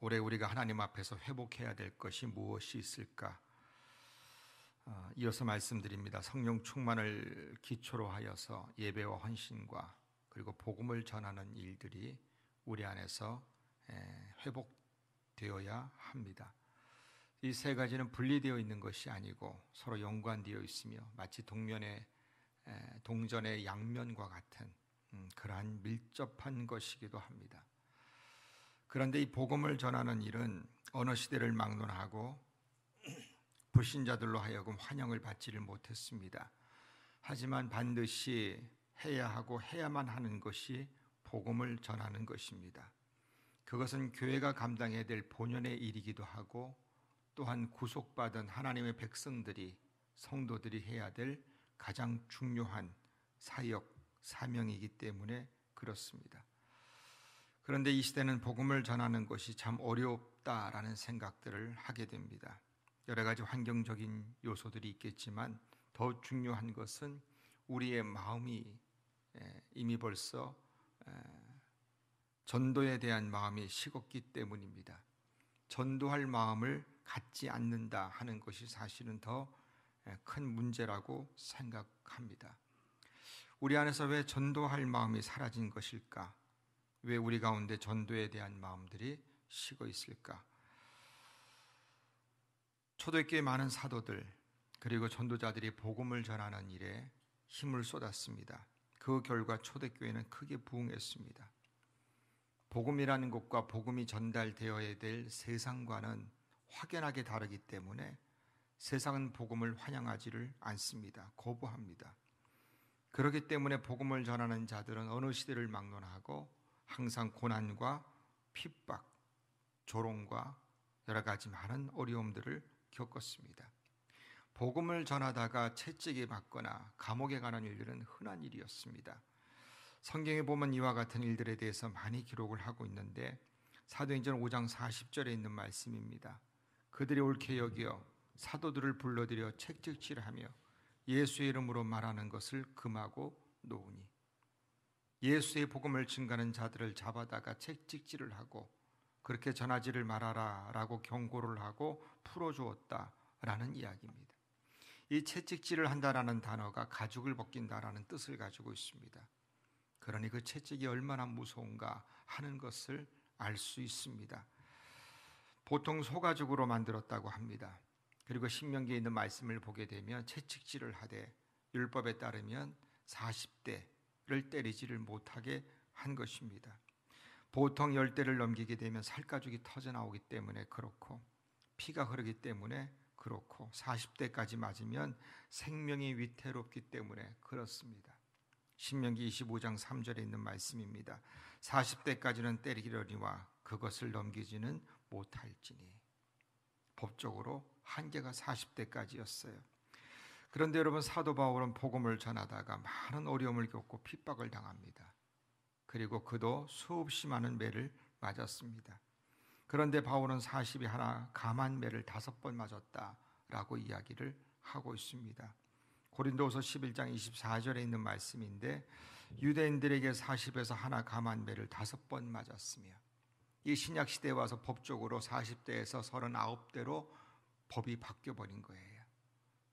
올해 우리가 하나님 앞에서 회복해야 될 것이 무엇이 있을까? 이어서 말씀드립니다. 성령 충만을 기초로 하여서 예배와 헌신과 그리고 복음을 전하는 일들이 우리 안에서 회복되어야 합니다. 이 세 가지는 분리되어 있는 것이 아니고 서로 연관되어 있으며 마치 동전의 양면과 같은 그러한 밀접한 것이기도 합니다. 그런데 이 복음을 전하는 일은 어느 시대를 막론하고 불신자들로 하여금 환영을 받지를 못했습니다. 하지만 반드시 해야 하고 해야만 하는 것이 복음을 전하는 것입니다. 그것은 교회가 감당해야 될 본연의 일이기도 하고 또한 구속받은 하나님의 백성들이, 성도들이 해야 될 가장 중요한 사역, 사명이기 때문에 그렇습니다. 그런데 이 시대는 복음을 전하는 것이 참 어렵다라는 생각들을 하게 됩니다. 여러 가지 환경적인 요소들이 있겠지만 더 중요한 것은 우리의 마음이 이미 벌써 전도에 대한 마음이 식었기 때문입니다. 전도할 마음을 갖지 않는다 하는 것이 사실은 더 큰 문제라고 생각합니다. 우리 안에서 왜 전도할 마음이 사라진 것일까? 왜 우리 가운데 전도에 대한 마음들이 식어 있을까? 초대교회 많은 사도들 그리고 전도자들이 복음을 전하는 일에 힘을 쏟았습니다. 그 결과 초대교회는 크게 부흥했습니다. 복음이라는 것과 복음이 전달되어야 될 세상과는 확연하게 다르기 때문에 세상은 복음을 환영하지를 않습니다. 거부합니다. 그렇기 때문에 복음을 전하는 자들은 어느 시대를 막론하고 항상 고난과 핍박, 조롱과 여러 가지 많은 어려움들을 겪었습니다. 복음을 전하다가 채찍에 맞거나 감옥에 가는 일들은 흔한 일이었습니다. 성경에 보면 이와 같은 일들에 대해서 많이 기록을 하고 있는데 사도행전 5장 40절에 있는 말씀입니다. 그들이 옳게 여겨 사도들을 불러들여 채찍질하며 예수의 이름으로 말하는 것을 금하고 놓으니, 예수의 복음을 증거하는 자들을 잡아다가 채찍질을 하고 그렇게 전하지를 말아라 라고 경고를 하고 풀어주었다라는 이야기입니다. 이 채찍질을 한다라는 단어가 가죽을 벗긴다라는 뜻을 가지고 있습니다. 그러니 그 채찍이 얼마나 무서운가 하는 것을 알 수 있습니다. 보통 소가죽으로 만들었다고 합니다. 그리고 신명기에 있는 말씀을 보게 되면 채찍질을 하되 율법에 따르면 40대를 때리지를 못하게 한 것입니다. 보통 10대를 넘기게 되면 살가죽이 터져 나오기 때문에 그렇고 피가 흐르기 때문에 그렇고 40대까지 맞으면 생명이 위태롭기 때문에 그렇습니다. 신명기 25장 3절에 있는 말씀입니다. 40대까지는 때리려니와 그것을 넘기지는 못할지니. 법적으로 한계가 40대까지였어요. 그런데 여러분, 사도 바울은 복음을 전하다가 많은 어려움을 겪고 핍박을 당합니다. 그리고 그도 수없이 많은 매를 맞았습니다. 그런데 바울은 40이 하나 감한 매를 5번 맞았다라고 이야기를 하고 있습니다. 고린도후서 11장 24절에 있는 말씀인데 유대인들에게 40에서 하나 감한 매를 5번 맞았으며, 이 신약 시대에 와서 법적으로 40대에서 39대로 법이 바뀌어버린 거예요.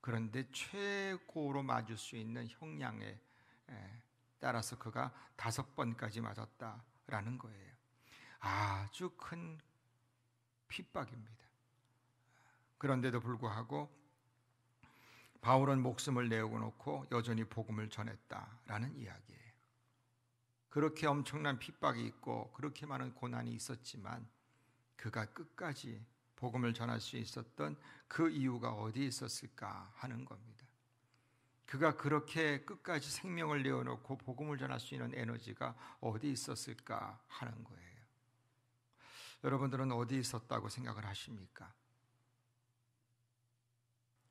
그런데 최고로 맞을 수 있는 형량에 따라서 그가 5번까지 맞았다라는 거예요. 아주 큰 핍박입니다. 그런데도 불구하고 바울은 목숨을 내어놓고 여전히 복음을 전했다라는 이야기예요. 그렇게 엄청난 핍박이 있고 그렇게 많은 고난이 있었지만 그가 끝까지 복음을 전할 수 있었던 그 이유가 어디에 있었을까 하는 겁니다. 그가 그렇게 끝까지 생명을 내어놓고 복음을 전할 수 있는 에너지가 어디에 있었을까 하는 거예요. 여러분들은 어디에 있었다고 생각을 하십니까?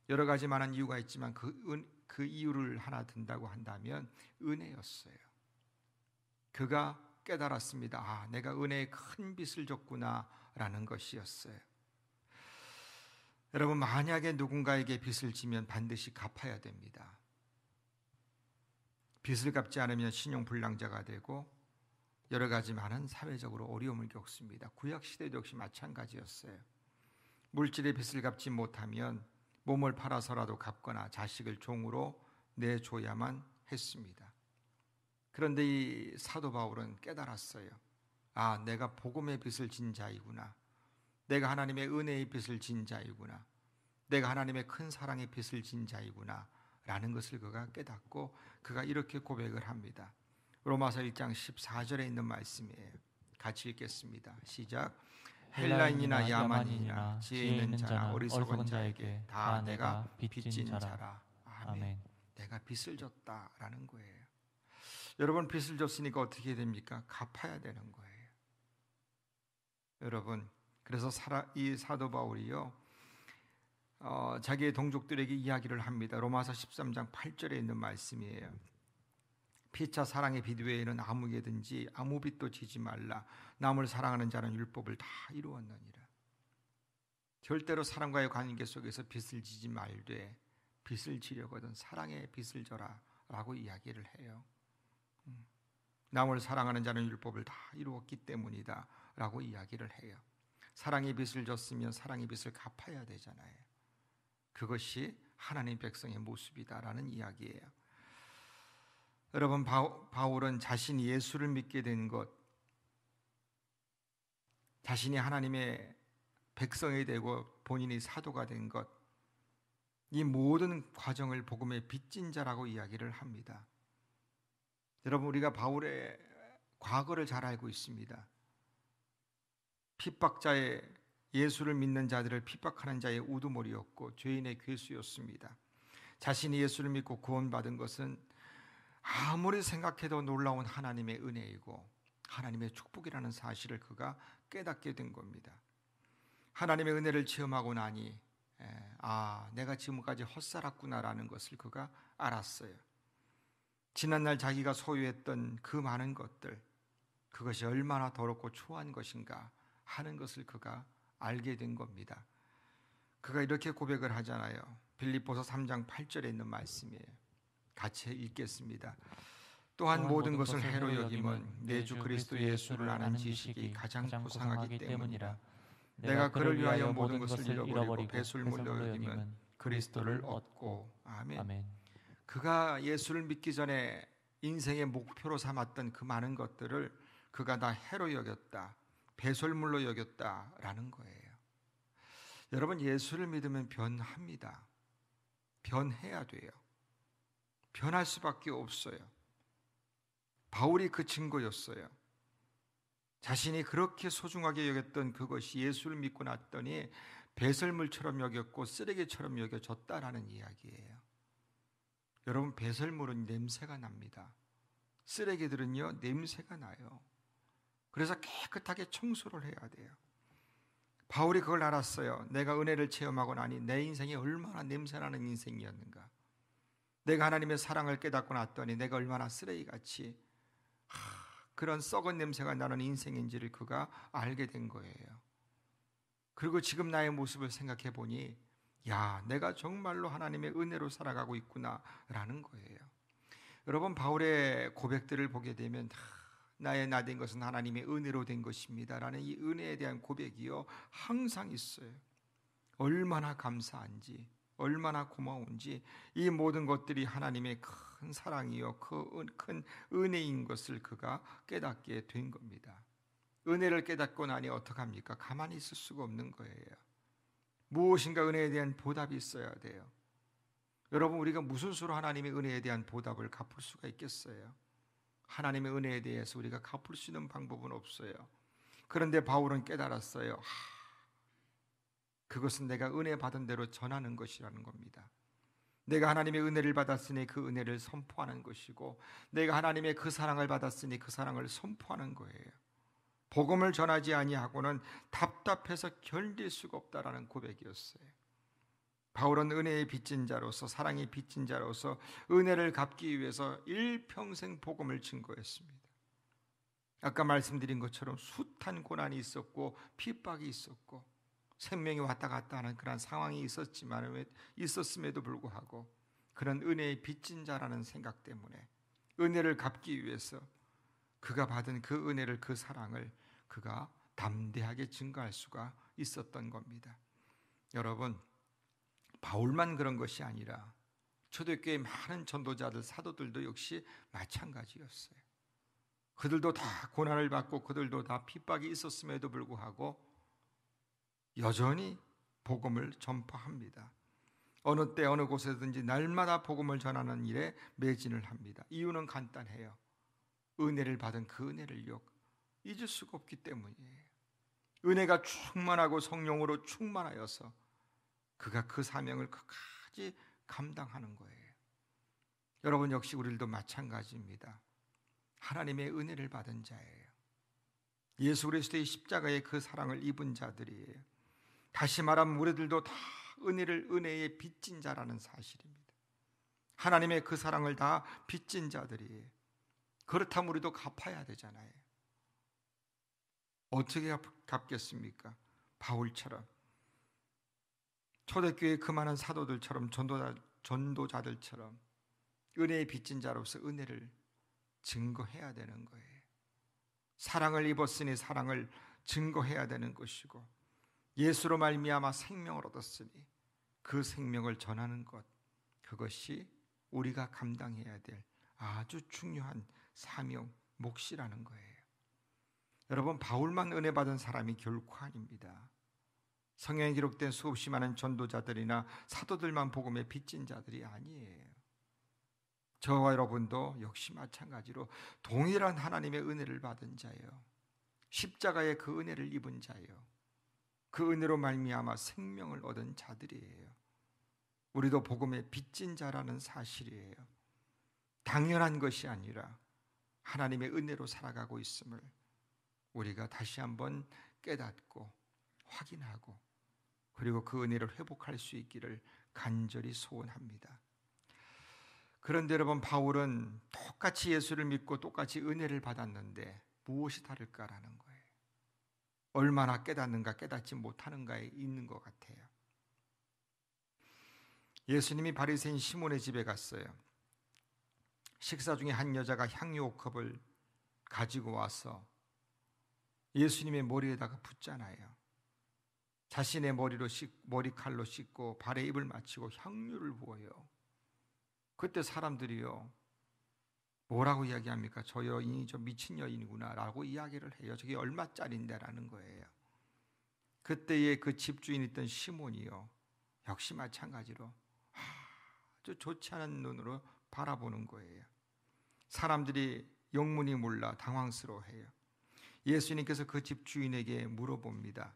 여러 가지 많은 이유가 있지만 그 이유를 하나 든다고 한다면 은혜였어요. 그가 깨달았습니다. 내가 은혜의 큰 빚을 졌구나 라는 것이었어요. 여러분, 만약에 누군가에게 빚을 지면 반드시 갚아야 됩니다. 빚을 갚지 않으면 신용불량자가 되고 여러 가지 많은 사회적으로 어려움을 겪습니다. 구약 시대도 역시 마찬가지였어요. 물질의 빚을 갚지 못하면 몸을 팔아서라도 갚거나 자식을 종으로 내줘야만 했습니다. 그런데 이 사도 바울은 깨달았어요. 아, 내가 복음의 빚을 진 자이구나. 내가 하나님의 은혜의 빚을 진 자이구나. 내가 하나님의 큰 사랑의 빚을 진 자이구나 라는 것을 그가 깨닫고 그가 이렇게 고백을 합니다. 로마서 1장 14절에 있는 말씀이에요. 같이 읽겠습니다. 시작. 헬라인이나 야만인이나 지혜 있는 자나 어리석은 자에게 다 내가 빚진 자라. 아멘. 내가 빚을 졌다라는 거예요. 여러분, 빚을 졌으니까 어떻게 됩니까? 갚아야 되는 거예요. 여러분, 그래서 이 사도 바울이요, 자기의 동족들에게 이야기를 합니다. 로마서 13장 8절에 있는 말씀이에요. 피차 사랑의 빚 외에는 아무에게든지 아무 빚도 지지 말라. 남을 사랑하는 자는 율법을 다 이루었느니라. 절대로 사람과의 관계 속에서 빚을 지지 말되 빚을 지려거든 사랑의 빚을 져라 라고 이야기를 해요. 남을 사랑하는 자는 율법을 다 이루었기 때문이다 라고 이야기를 해요. 사랑의 빚을 졌으면 사랑의 빚을 갚아야 되잖아요. 그것이 하나님 백성의 모습이다라는 이야기예요. 여러분, 바울은 자신이 예수를 믿게 된 것, 자신이 하나님의 백성이 되고 본인이 사도가 된 것, 이 모든 과정을 복음의 빚진 자라고 이야기를 합니다. 여러분, 우리가 바울의 과거를 잘 알고 있습니다. 핍박자의, 예수를 믿는 자들을 핍박하는 자의 우두머리였고 죄인의 괴수였습니다. 자신이 예수를 믿고 구원받은 것은 아무리 생각해도 놀라운 하나님의 은혜이고 하나님의 축복이라는 사실을 그가 깨닫게 된 겁니다. 하나님의 은혜를 체험하고 나니 내가 지금까지 헛살았구나라는 것을 그가 알았어요. 지난날 자기가 소유했던 그 많은 것들, 그것이 얼마나 더럽고 추한 것인가 하는 것을 그가 알게 된 겁니다. 그가 이렇게 고백을 하잖아요. 빌립보서 3장 8절에 있는 말씀이에요. 같이 읽겠습니다. 또한 모든 것을 해로 여김은 내 주 그리스도 예수를 아는 지식이 가장 고상하기 때문이라. 내가 그를 위하여 모든 것을 잃어버리고 배설물로 여김은 그리스도를 얻고. 아멘. 그가 예수를 믿기 전에 인생의 목표로 삼았던 그 많은 것들을 그가 다 해로 여겼다, 배설물로 여겼다라는 거예요. 여러분, 예수를 믿으면 변합니다. 변해야 돼요. 변할 수밖에 없어요. 바울이 그 증거였어요. 자신이 그렇게 소중하게 여겼던 그것이 예수를 믿고 났더니 배설물처럼 여겼고 쓰레기처럼 여겨졌다라는 이야기예요. 여러분, 배설물은 냄새가 납니다. 쓰레기들은요, 냄새가 나요. 그래서 깨끗하게 청소를 해야 돼요. 바울이 그걸 알았어요. 내가 은혜를 체험하고 나니 내 인생이 얼마나 냄새나는 인생이었는가. 내가 하나님의 사랑을 깨닫고 났더니 내가 얼마나 쓰레기같이 그런 썩은 냄새가 나는 인생인지를 그가 알게 된 거예요. 그리고 지금 나의 모습을 생각해 보니 내가 정말로 하나님의 은혜로 살아가고 있구나라는 거예요. 여러분, 바울의 고백들을 보게 되면 나의 나 된 것은 하나님의 은혜로 된 것입니다 라는 이 은혜에 대한 고백이요 항상 있어요. 얼마나 감사한지, 얼마나 고마운지, 이 모든 것들이 하나님의 큰 사랑이요 큰 은혜인 것을 그가 깨닫게 된 겁니다. 은혜를 깨닫고 나니 어떡합니까? 가만히 있을 수가 없는 거예요. 무엇인가 은혜에 대한 보답이 있어야 돼요. 여러분, 우리가 무슨 수로 하나님의 은혜에 대한 보답을 갚을 수가 있겠어요? 하나님의 은혜에 대해서 우리가 갚을 수 있는 방법은 없어요. 그런데 바울은 깨달았어요. 그것은 내가 은혜 받은 대로 전하는 것이라는 겁니다. 내가 하나님의 은혜를 받았으니 그 은혜를 선포하는 것이고, 내가 하나님의 그 사랑을 받았으니 그 사랑을 선포하는 거예요. 복음을 전하지 아니하고는 답답해서 견딜 수가 없다라는 고백이었어요. 바울은 은혜의 빚진 자로서, 사랑의 빚진 자로서 은혜를 갚기 위해서 일평생 복음을 증거했습니다. 아까 말씀드린 것처럼 숱한 고난이 있었고 핍박이 있었고 생명이 왔다 갔다 하는 그런 상황이 있었음에도 불구하고 그런 은혜의 빚진 자라는 생각 때문에 은혜를 갚기 위해서 그가 받은 그 은혜를, 그 사랑을 그가 담대하게 증거할 수가 있었던 겁니다. 여러분, 바울만 그런 것이 아니라 초대교회 많은 전도자들, 사도들도 역시 마찬가지였어요. 그들도 다 고난을 받고 그들도 다 핍박이 있었음에도 불구하고 여전히 복음을 전파합니다. 어느 때 어느 곳에든지 날마다 복음을 전하는 일에 매진을 합니다. 이유는 간단해요. 은혜를 받은 그 은혜를요, 잊을 수가 없기 때문이에요. 은혜가 충만하고 성령으로 충만하여서 그가 그 사명을 끝까지 감당하는 거예요. 여러분, 역시 우리들도 마찬가지입니다. 하나님의 은혜를 받은 자예요. 예수 그리스도의 십자가의 그 사랑을 입은 자들이에요. 다시 말하면 우리들도 다 은혜에 빚진 자라는 사실입니다. 하나님의 그 사랑을 다 빚진 자들이에요. 그렇다면 우리도 갚아야 되잖아요. 어떻게 갚겠습니까? 바울처럼, 초대교회 그 많은 사도들처럼, 전도자들처럼 은혜에 빚진 자로서 은혜를 증거해야 되는 거예요. 사랑을 입었으니 사랑을 증거해야 되는 것이고, 예수로 말미암아 생명을 얻었으니 그 생명을 전하는 것, 그것이 우리가 감당해야 될 아주 중요한 사명, 몫이라는 거예요. 여러분, 바울만 은혜 받은 사람이 결코 아닙니다. 성경에 기록된 수없이 많은 전도자들이나 사도들만 복음에 빚진 자들이 아니에요. 저와 여러분도 역시 마찬가지로 동일한 하나님의 은혜를 받은 자예요. 십자가의 그 은혜를 입은 자예요. 그 은혜로 말미암아 생명을 얻은 자들이에요. 우리도 복음에 빚진 자라는 사실이에요. 당연한 것이 아니라 하나님의 은혜로 살아가고 있음을 우리가 다시 한번 깨닫고 확인하고, 그리고 그 은혜를 회복할 수 있기를 간절히 소원합니다. 그런데 여러분, 바울은 똑같이 예수를 믿고 똑같이 은혜를 받았는데 무엇이 다를까라는 거예요. 얼마나 깨닫는가 깨닫지 못하는가에 있는 것 같아요. 예수님이 바리새인 시몬의 집에 갔어요. 식사 중에 한 여자가 향유 5컵을 가지고 와서 예수님의 머리에다가 붓잖아요. 자신의 머리칼로 씻고 발에 입을 맞추고 향유를 부어요. 그때 사람들이요, 뭐라고 이야기합니까? 저 여인이 저 미친 여인이구나 라고 이야기를 해요. 저게 얼마짜린데 라는 거예요. 그때의 그 집주인 있던 시몬이요, 역시 마찬가지로 아주 좋지 않은 눈으로 바라보는 거예요. 사람들이 영문이 몰라 당황스러워해요. 예수님께서 그 집주인에게 물어봅니다.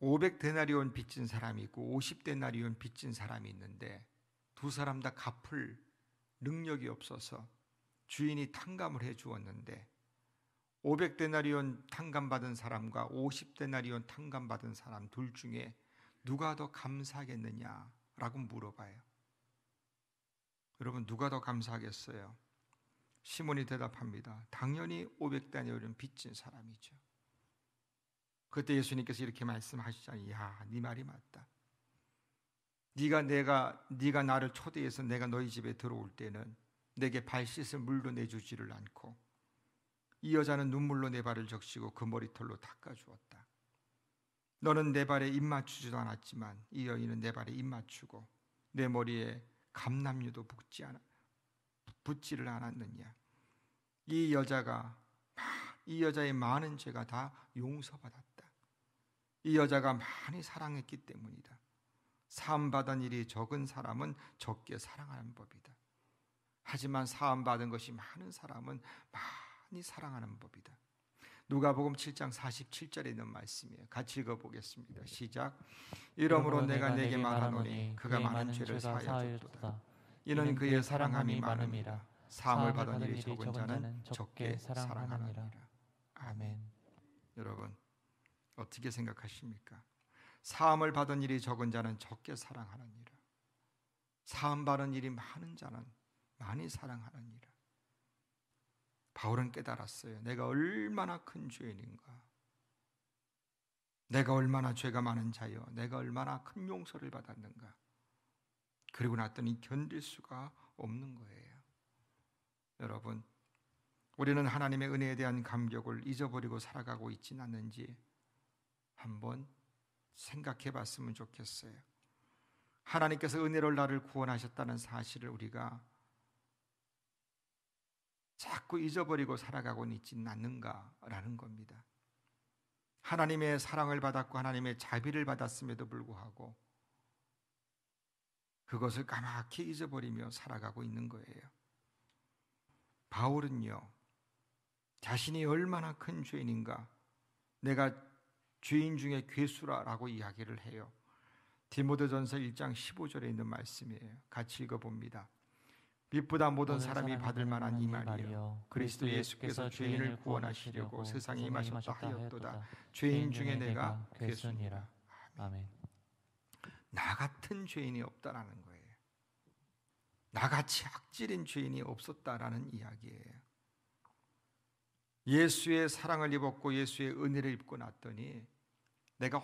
500데나리온 빚진 사람이 있고 50데나리온 빚진 사람이 있는데 두 사람 다 갚을 능력이 없어서 주인이 탕감을 해 주었는데 500데나리온 탕감받은 사람과 50데나리온 탕감받은 사람 둘 중에 누가 더 감사하겠느냐라고 물어봐요. 여러분, 누가 더 감사하겠어요? 시몬이 대답합니다. 당연히 500데나리온 빚진 사람이죠. 그때 예수님께서 이렇게 말씀하시잖아요. 야, 네 말이 맞다. 네가 나를 초대해서 내가 너희 집에 들어올 때는 내게 발 씻을 물도 내주지를 않고, 이 여자는 눈물로 내 발을 적시고 그 머리털로 닦아주었다. 너는 내 발에 입 맞추지도 않았지만 이 여인은 내 발에 입 맞추고 내 머리에 감람유도 붓지를 않았느냐. 이 여자의 많은 죄가 다 용서받았다. 이 여자가 많이 사랑했기 때문이다. 사함받은 일이 적은 사람은 적게 사랑하는 법이다. 하지만 사함받은 것이 많은 사람은 많이 사랑하는 법이다. 누가복음 7장 47절에 있는 말씀이에요. 같이 읽어보겠습니다. 시작. 이러므로 내가 내게 말하노니 그가 많은 죄를 사하여 줬도다. 이는 그의 사랑함이 많음이라. 사함을 받은 일이 적은 자는 적게 사랑하느니라. 아멘. 여러분, 어떻게 생각하십니까? 사함을 받은 일이 적은 자는 적게 사랑하느니라. 사함 받은 일이 많은 자는 많이 사랑하느니라. 바울은 깨달았어요. 내가 얼마나 큰 죄인인가. 내가 얼마나 죄가 많은 자요. 내가 얼마나 큰 용서를 받았는가. 그리고 났더니 견딜 수가 없는 거예요. 여러분, 우리는 하나님의 은혜에 대한 감격을 잊어버리고 살아가고 있지는 않는지 한번 생각해 봤으면 좋겠어요. 하나님께서 은혜로 나를 구원하셨다는 사실을 우리가 자꾸 잊어버리고 살아가고는 있지는 않는가라는 겁니다. 하나님의 사랑을 받았고 하나님의 자비를 받았음에도 불구하고 그것을 까맣게 잊어버리며 살아가고 있는 거예요. 바울은요, 자신이 얼마나 큰 죄인인가, 내가 죄인 중에 괴수라라고 이야기를 해요. 디모데전서 1장 15절에 있는 말씀이에요. 같이 읽어봅니다. 빛보다 모든 사람이 받을 만한 이 말이요, 그리스도 예수께서 죄인을 구원하시려고 세상에 임하셨다 하였도다. 죄인 중에 내가 괴수니라. 아멘. 나 같은 죄인이 없다라는 거예요. 나같이 악질인 죄인이 없었다라는 이야기예요. 예수의 사랑을 입었고 예수의 은혜를 입고 났더니 내가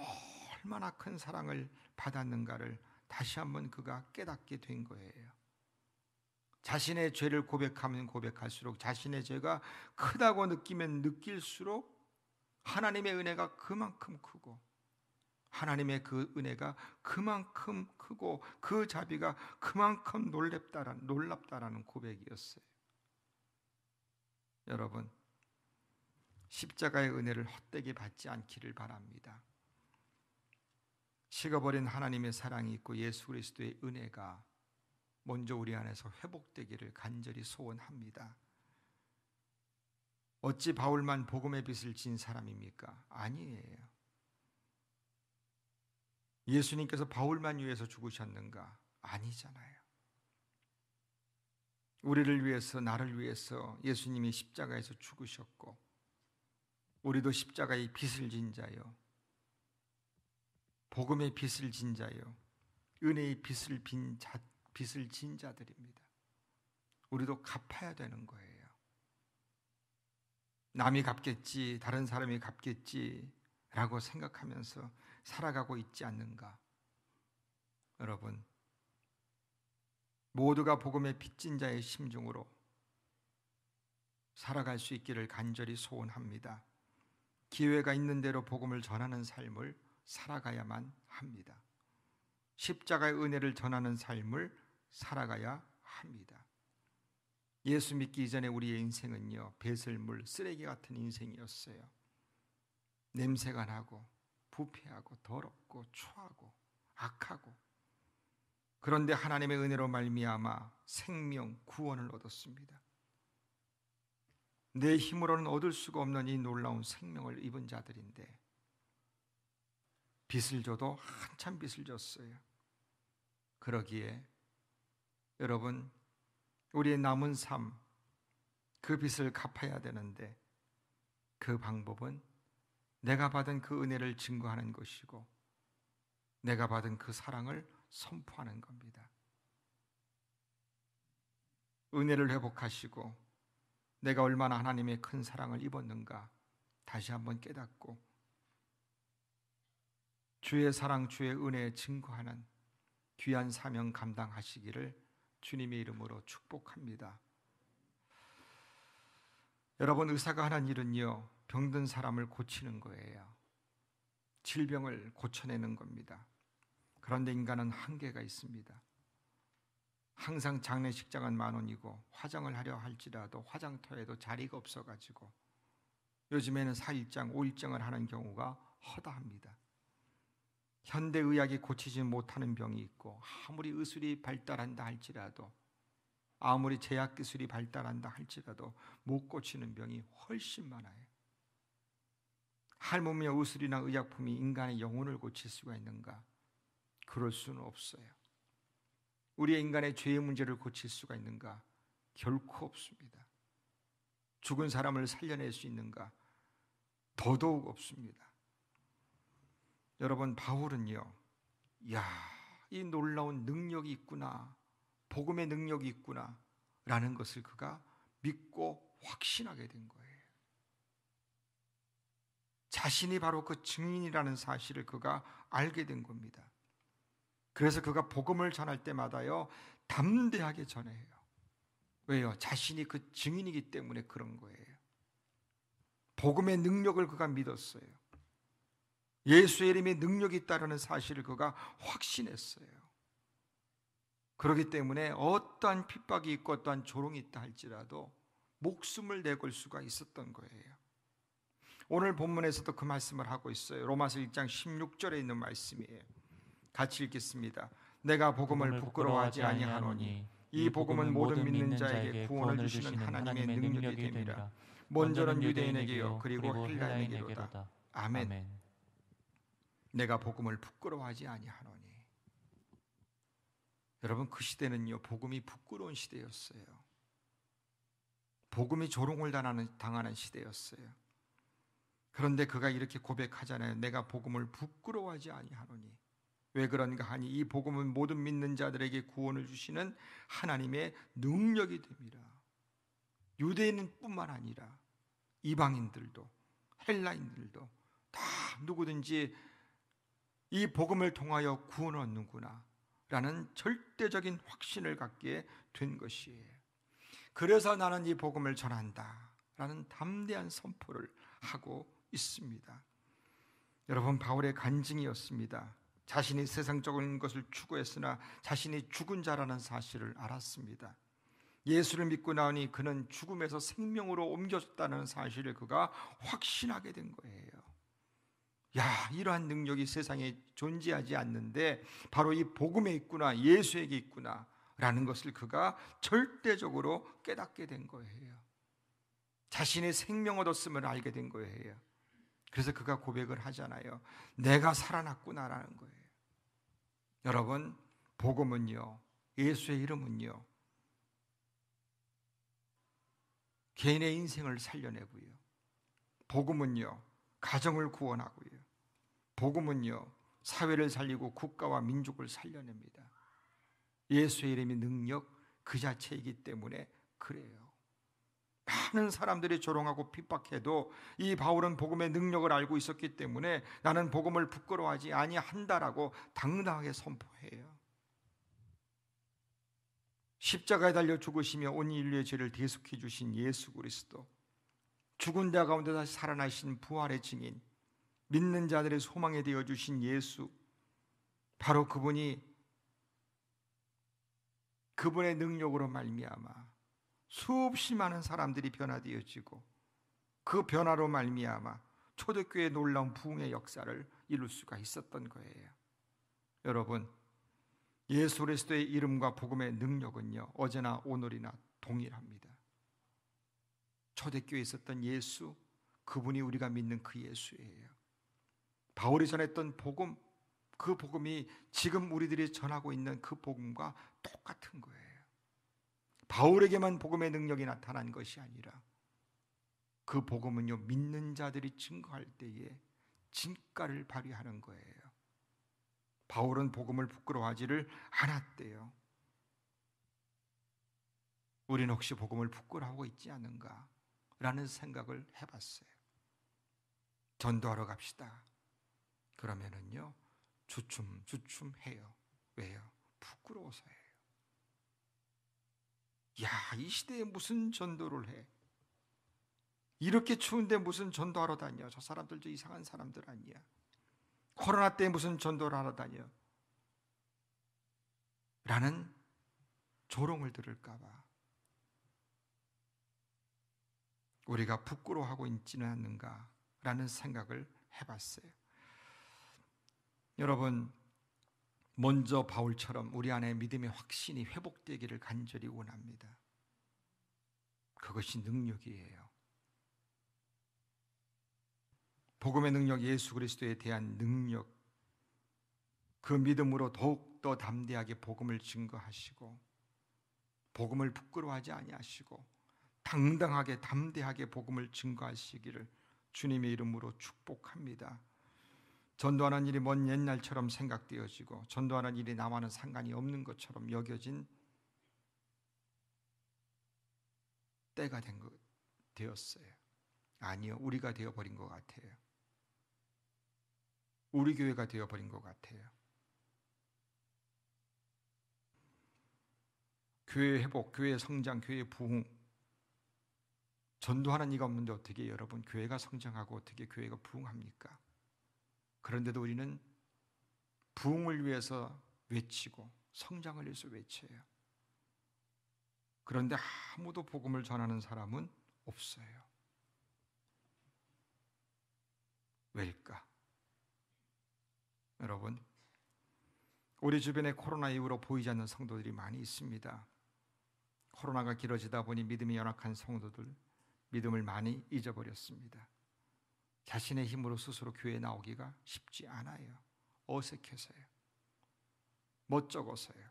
얼마나 큰 사랑을 받았는가를 다시 한번 그가 깨닫게 된 거예요. 자신의 죄를 고백하면 고백할수록, 자신의 죄가 크다고 느끼면 느낄수록 하나님의 은혜가 그만큼 크고, 하나님의 그 은혜가 그만큼 크고, 그 자비가 그만큼 놀랍다라는 고백이었어요. 여러분, 십자가의 은혜를 헛되게 받지 않기를 바랍니다. 식어버린 하나님의 사랑이 있고 예수 그리스도의 은혜가 먼저 우리 안에서 회복되기를 간절히 소원합니다. 어찌 바울만 복음의 빛을 진 사람입니까? 아니에요. 예수님께서 바울만 위해서 죽으셨는가? 아니잖아요. 우리를 위해서, 나를 위해서 예수님이 십자가에서 죽으셨고, 우리도 십자가의 빛을 진 자요, 복음의 빛을 진 자요, 은혜의 빛을 진 자들입니다. 우리도 갚아야 되는 거예요. 남이 갚겠지, 다른 사람이 갚겠지 라고 생각하면서 살아가고 있지 않는가? 여러분, 모두가 복음의 빚진 자의 심중으로 살아갈 수 있기를 간절히 소원합니다. 기회가 있는 대로 복음을 전하는 삶을 살아가야만 합니다. 십자가의 은혜를 전하는 삶을 살아가야 합니다. 예수 믿기 이전에 우리의 인생은요, 배설물, 쓰레기 같은 인생이었어요. 냄새가 나고 부패하고 더럽고 추하고 악하고, 그런데 하나님의 은혜로 말미암아 생명, 구원을 얻었습니다. 내 힘으로는 얻을 수가 없는 이 놀라운 생명을 입은 자들인데, 빚을 줘도 한참 빚을 줬어요. 그러기에 여러분, 우리의 남은 삶, 그 빚을 갚아야 되는데, 그 방법은 내가 받은 그 은혜를 증거하는 것이고, 내가 받은 그 사랑을 선포하는 겁니다. 은혜를 회복하시고 내가 얼마나 하나님의 큰 사랑을 입었는가 다시 한번 깨닫고, 주의 사랑, 주의 은혜에 증거하는 귀한 사명 감당하시기를 주님의 이름으로 축복합니다. 여러분, 의사가 하는 일은요, 병든 사람을 고치는 거예요. 질병을 고쳐내는 겁니다. 그런데 인간은 한계가 있습니다. 항상 장례식장은 10,000원이고 화장을 하려 할지라도 화장터에도 자리가 없어가지고 요즘에는 4일장, 5일장을 하는 경우가 허다합니다. 현대의학이 고치지 못하는 병이 있고, 아무리 의술이 발달한다 할지라도, 아무리 제약기술이 발달한다 할지라도 못 고치는 병이 훨씬 많아요. 할멈이나 의술이나 의약품이 인간의 영혼을 고칠 수가 있는가? 그럴 수는 없어요. 우리의 인간의 죄의 문제를 고칠 수가 있는가? 결코 없습니다. 죽은 사람을 살려낼 수 있는가? 더더욱 없습니다. 여러분, 바울은요, 이 놀라운 능력이 있구나, 복음의 능력이 있구나 라는 것을 그가 믿고 확신하게 된 거예요. 자신이 바로 그 증인이라는 사실을 그가 알게 된 겁니다. 그래서 그가 복음을 전할 때마다요, 담대하게 전해요. 왜요? 자신이 그 증인이기 때문에 그런 거예요. 복음의 능력을 그가 믿었어요. 예수의 이름에 능력이 있다는 사실을 그가 확신했어요. 그렇기 때문에 어떠한 핍박이 있고 어떠한 조롱이 있다 할지라도 목숨을 내걸 수가 있었던 거예요. 오늘 본문에서도 그 말씀을 하고 있어요. 로마서 1장 16절에 있는 말씀이에요. 같이 읽겠습니다. 내가 복음을 부끄러워하지 아니하노니 이 복음은 모든 믿는 자에게 구원을 주시는 하나님의 능력이 됨이라. 먼저는 유대인에게요 그리고 헬라인에게로다. 아멘. 내가 복음을 부끄러워하지 아니하노니. 여러분, 그 시대는요 복음이 부끄러운 시대였어요. 복음이 조롱을 당하는 시대였어요. 그런데 그가 이렇게 고백하잖아요. 내가 복음을 부끄러워하지 아니하노니. 왜 그런가 하니 이 복음은 모든 믿는 자들에게 구원을 주시는 하나님의 능력이 됨이라. 유대인뿐만 아니라 이방인들도 헬라인들도 다 누구든지 이 복음을 통하여 구원을 얻는구나 라는 절대적인 확신을 갖게 된 것이에요. 그래서 나는 이 복음을 전한다 라는 담대한 선포를 하고 있습니다. 여러분, 바울의 간증이었습니다. 자신이 세상적인 것을 추구했으나 자신이 죽은 자라는 사실을 알았습니다. 예수를 믿고 나오니 그는 죽음에서 생명으로 옮겨졌다는 사실을 그가 확신하게 된 거예요. 야, 이러한 능력이 세상에 존재하지 않는데 바로 이 복음에 있구나, 예수에게 있구나 라는 것을 그가 절대적으로 깨닫게 된 거예요. 자신의 생명 얻었음을 알게 된 거예요. 그래서 그가 고백을 하잖아요. 내가 살아났구나라는 거예요. 여러분, 복음은요, 예수의 이름은요, 개인의 인생을 살려내고요, 복음은요 가정을 구원하고요, 복음은요 사회를 살리고 국가와 민족을 살려냅니다. 예수의 이름이 능력 그 자체이기 때문에 그래요. 많은 사람들이 조롱하고 핍박해도 이 바울은 복음의 능력을 알고 있었기 때문에 나는 복음을 부끄러워하지 아니한다라고 당당하게 선포해요. 십자가에 달려 죽으시며 온 인류의 죄를 대속해 주신 예수 그리스도, 죽은 자 가운데 다시 살아나신 부활의 증인, 믿는 자들의 소망이 되어 주신 예수, 바로 그분이 그분의 능력으로 말미암아 수없이 많은 사람들이 변화되어지고 그 변화로 말미암아 초대교회의 놀라운 부흥의 역사를 이룰 수가 있었던 거예요. 여러분, 예수 그리스도의 이름과 복음의 능력은요 어제나 오늘이나 동일합니다. 초대교회에 있었던 예수, 그분이 우리가 믿는 그 예수예요. 바울이 전했던 복음, 그 복음이 지금 우리들이 전하고 있는 그 복음과 똑같은 거예요. 바울에게만 복음의 능력이 나타난 것이 아니라 그 복음은요 믿는 자들이 증거할 때에 진가를 발휘하는 거예요. 바울은 복음을 부끄러워하지를 않았대요. 우리는 혹시 복음을 부끄러워하고 있지 않은가 라는 생각을 해봤어요. 전도하러 갑시다. 그러면은요 주춤주춤해요. 왜요? 부끄러워서예요. 야, 이 시대에 무슨 전도를 해? 이렇게 추운데 무슨 전도하러 다녀? 저 사람들 저 이상한 사람들 아니야? 코로나 때 무슨 전도를 하러 다녀? 라는 조롱을 들을까 봐 우리가 부끄러워하고 있지는 않는가 라는 생각을 해봤어요. 여러분, 먼저 바울처럼 우리 안에 믿음의 확신이 회복되기를 간절히 원합니다. 그것이 능력이에요. 복음의 능력, 예수 그리스도에 대한 능력, 그 믿음으로 더욱더 담대하게 복음을 증거하시고 복음을 부끄러워하지 아니하시고 당당하게 담대하게 복음을 증거하시기를 주님의 이름으로 축복합니다. 전도하는 일이 먼 옛날처럼 생각되어지고 전도하는 일이 나와는 상관이 없는 것처럼 여겨진 때가 되었어요. 아니요, 우리가 되어버린 것 같아요. 우리 교회가 되어버린 것 같아요. 교회 회복, 교회 성장, 교회 부흥, 전도하는 이가 없는데 어떻게 여러분 교회가 성장하고 어떻게 교회가 부흥합니까? 그런데도 우리는 부흥을 위해서 외치고 성장을 위해서 외쳐요. 그런데 아무도 복음을 전하는 사람은 없어요. 왜일까? 여러분, 우리 주변에 코로나 이후로 보이지 않는 성도들이 많이 있습니다. 코로나가 길어지다 보니 믿음이 연약한 성도들, 믿음을 많이 잊어버렸습니다. 자신의 힘으로 스스로 교회에 나오기가 쉽지 않아요. 어색해서요. 멋쩍어서요.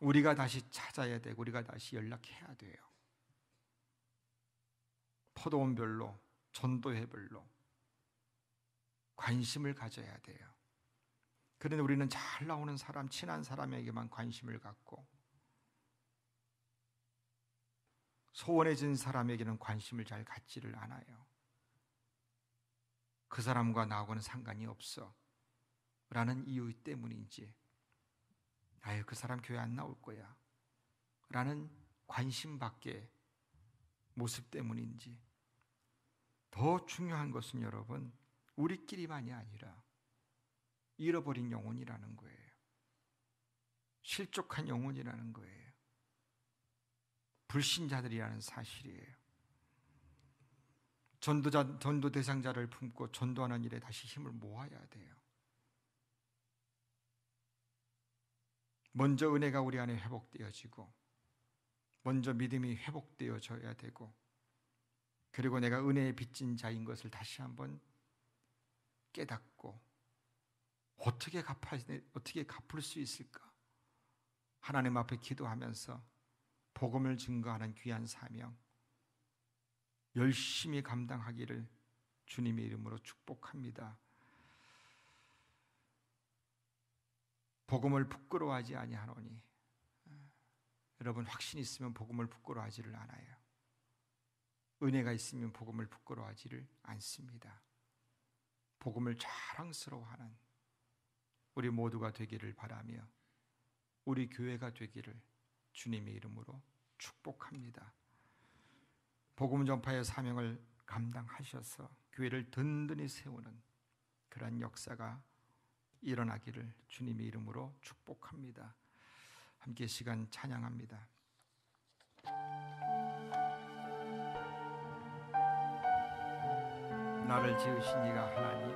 우리가 다시 찾아야 되고 우리가 다시 연락해야 돼요. 포도원별로, 전도회별로 관심을 가져야 돼요. 그런데 우리는 잘 나오는 사람, 친한 사람에게만 관심을 갖고 소원해진 사람에게는 관심을 잘 갖지를 않아요. 그 사람과 나하고는 상관이 없어 라는 이유 때문인지, 아유 그 사람 교회 안 나올 거야 라는 관심밖에 모습 때문인지, 더 중요한 것은 여러분 우리끼리만이 아니라 잃어버린 영혼이라는 거예요. 실족한 영혼이라는 거예요. 불신자들이라는 사실이에요. 전도 대상자를 품고 전도하는 일에 다시 힘을 모아야 돼요. 먼저 은혜가 우리 안에 회복되어지고, 먼저 믿음이 회복되어져야 되고, 그리고 내가 은혜에 빚진 자인 것을 다시 한번 깨닫고 어떻게 갚을 수 있을까? 하나님 앞에 기도하면서 복음을 증거하는 귀한 사명 열심히 감당하기를 주님의 이름으로 축복합니다. 복음을 부끄러워하지 아니하노니, 여러분 확신 있으면 복음을 부끄러워하지를 않아요. 은혜가 있으면 복음을 부끄러워하지를 않습니다. 복음을 자랑스러워하는 우리 모두가 되기를 바라며 우리 교회가 되기를 주님의 이름으로 축복합니다. 복음 전파의 사명을 감당하셔서 교회를 든든히 세우는 그런 역사가 일어나기를 주님의 이름으로 축복합니다. 함께 시간 찬양합니다. 나를 지으신 이가 하나님,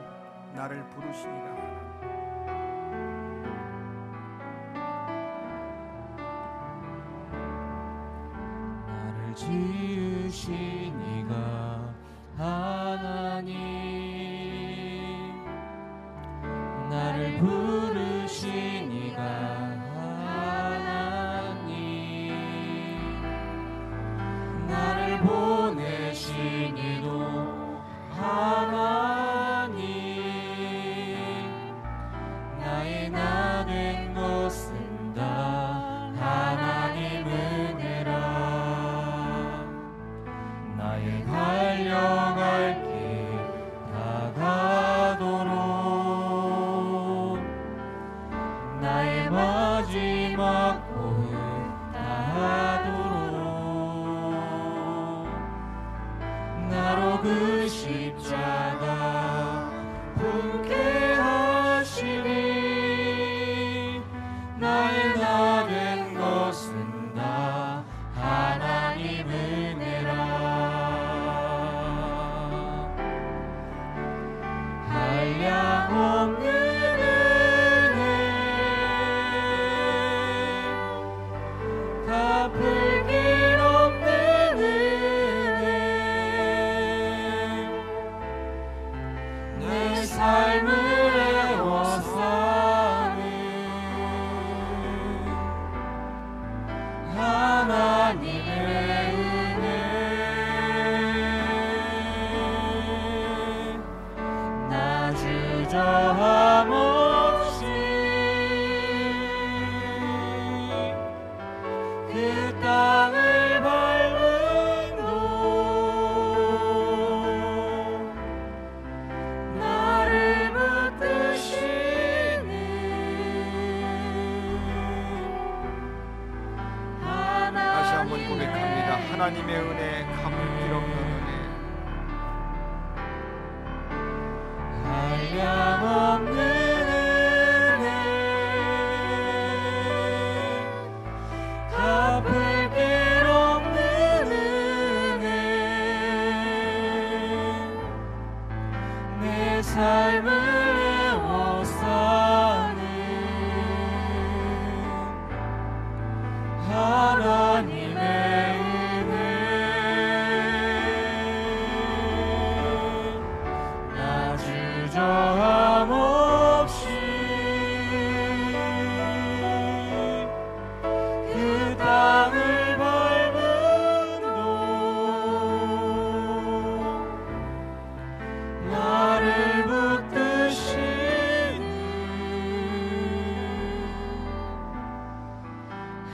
나를 부르신 이가 하나님. 나를 지으신 이가 하나님, 나를 부르신 이가 하나님, 나를 보내신 이도 하나님, 나의 나 된 것은 다 하나님 은혜라. 나의 달려갈 길 다가도록, 나의 마지막 고음 다하도록, 나로 그 십자가 품게 하시니, 나의 나 된 것은 다 하나님 은혜라. 한량없는 은혜, 갚을 길 없는 은혜, 내 삶을 애워싸는 하나님의 은혜, 나 주저함 없이 그 땅을 밟은 곳, 나를 하나님의 은혜, 갚을 길 없는 은혜, 한량없는 은혜, 갚을 길 없는 은혜, 내 삶을 에워싸는 하나님의 은혜, 나 주저함 없이 그 땅을 밟음도 나를 붙드시는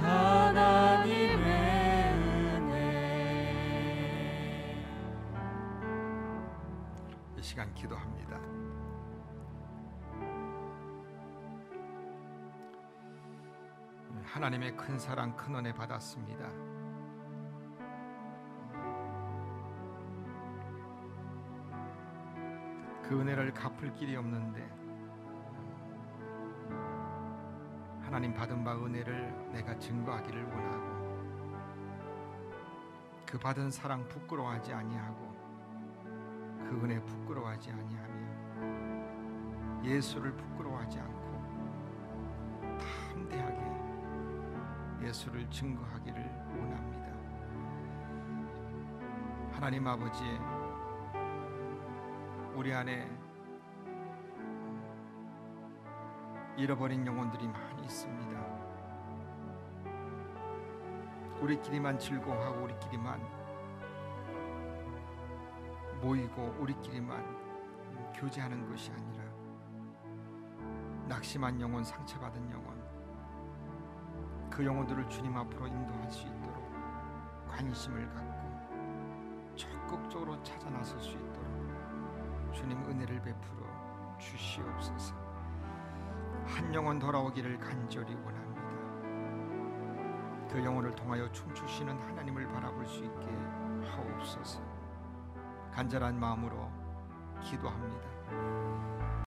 하나님의 은혜. 이 시간 기도합니다. 하나님의 큰 사랑, 큰 은혜 받았습니다. 그 은혜를 갚을 길이 없는데 하나님 받은 바 은혜를 내가 증거하기를 원하고, 그 받은 사랑 부끄러워하지 아니하고 그 은혜 부끄러워하지 아니하며 예수를 부끄러워하지 않고 담대하게 예수를 증거하기를 원합니다. 하나님 아버지, 우리 안에 잃어버린 영혼들이 많이 있습니다. 우리끼리만 즐거워하고 우리끼리만 모이고 우리끼리만 교제하는 것이 아니라 낙심한 영혼, 상처받은 영혼, 그 영혼들을 주님 앞으로 인도할 수 있도록 관심을 갖고 적극적으로 찾아 나설 수 있도록 주님 은혜를 베풀어 주시옵소서. 한 영혼 돌아오기를 간절히 원합니다. 그 영혼을 통하여 춤추시는 하나님을 바라볼 수 있게 하옵소서. 간절한 마음으로 기도합니다.